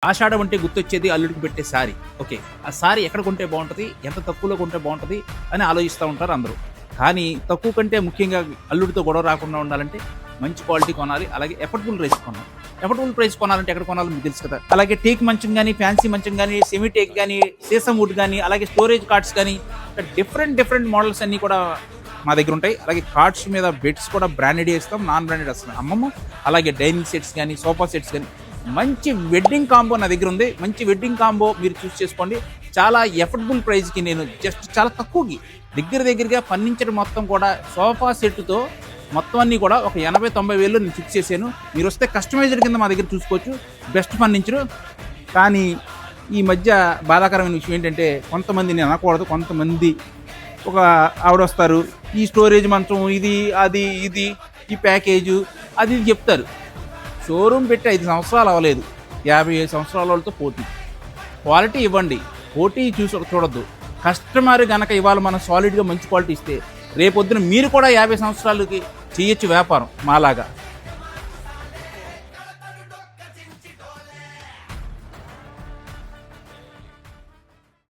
ఆషాఢం అంటే గుర్తొచ్చేది అల్లుడికి పెట్టే సారీ. ఓకే. ఆ సారీ ఎక్కడ కొంటే బావుంటది? ఎంత తక్కువలో కొంటే బావుంటది? అని ఆలోచిస్తా ఉంటారు అందరూ. కానీ తక్కువ కంటే ముఖ్యంగా అల్లుడితో గొడవ రాకుండా ఉండాలంటే మంచి క్వాలిటీ కొనాలి. అలాగే ఎఫర్డబుల్ ప్రైస్ కొనాలి. ఎఫర్డబుల్ ప్రైస్ కొనాలంటే ఎక్కడ కొనాలో మీకు తెలుసు కదా! అలాగే టేక్ మంచం గాని, ఫ్యాన్సీ మంచం గాని, సెమీ టేక్ గాని, సీసమ్ వుడ్ గాని, అలాగే స్టోరేజ్ కార్డ్స్ గాని, డిఫరెంట్ మోడల్స్ అన్నీ కూడా మా దగ్గర ఉంటాయి. అలాగే కార్డ్స్ మీద బెడ్స్ కూడా బ్రాండెడ్ ఇస్తాం. నాన్ బ్రాండెడ్ అసలు అమ్మము. అలాగే డైనింగ్ సెట్స్ గాని, సోఫా సెట్స్ గాని మంచి వెడ్డింగ్ కాంబో నా దగ్గర ఉంది. మంచి వెడ్డింగ్ కాంబో మీరు చూస్ చేసుకోండి. చాలా ఎఫర్డబుల్ ప్రైస్‌కి నేను జస్ట్ చాలా తక్కువకి దగ్గరగా ఫర్నిచర్ మొత్తం కూడా సోఫా సెట్‌తో మొత్తం అన్నీ కూడా ఒక 80-90 వేల్లో నేను ఫిక్స్ చేశాను. మీరొస్తే కస్టమైజ్డ్ కింద మా దగ్గర చూసుకోవచ్చు. Best furniture. కానీ ఈ మధ్య బాధాకరమైన విషయం ఏంటంటే కొంతమంది నేను అనకూడదు. కొంతమంది ఒక ఆవిడొస్తారు. ఈ స్టోరేజ్ మంచం ఇది, అది, ఇది, ఈ ప్యాకేజు అది ఇది చెప్తారు. షోరూమ్ పెట్టి 5 సంవత్సరాలు అవ్వలేదు. 57 సంవత్సరాల వాళ్ళతో పోటీ. క్వాలిటీ ఇవ్వండి. పోటీ చూడొద్దు. కస్టమర్ గనక ఇవాళ మనం సాలిడ్‌గా మంచి క్వాలిటీ ఇస్తే రేపొద్దున మీరు కూడా 50 సంవత్సరాలకి చేయొచ్చు వ్యాపారం మాలాగా.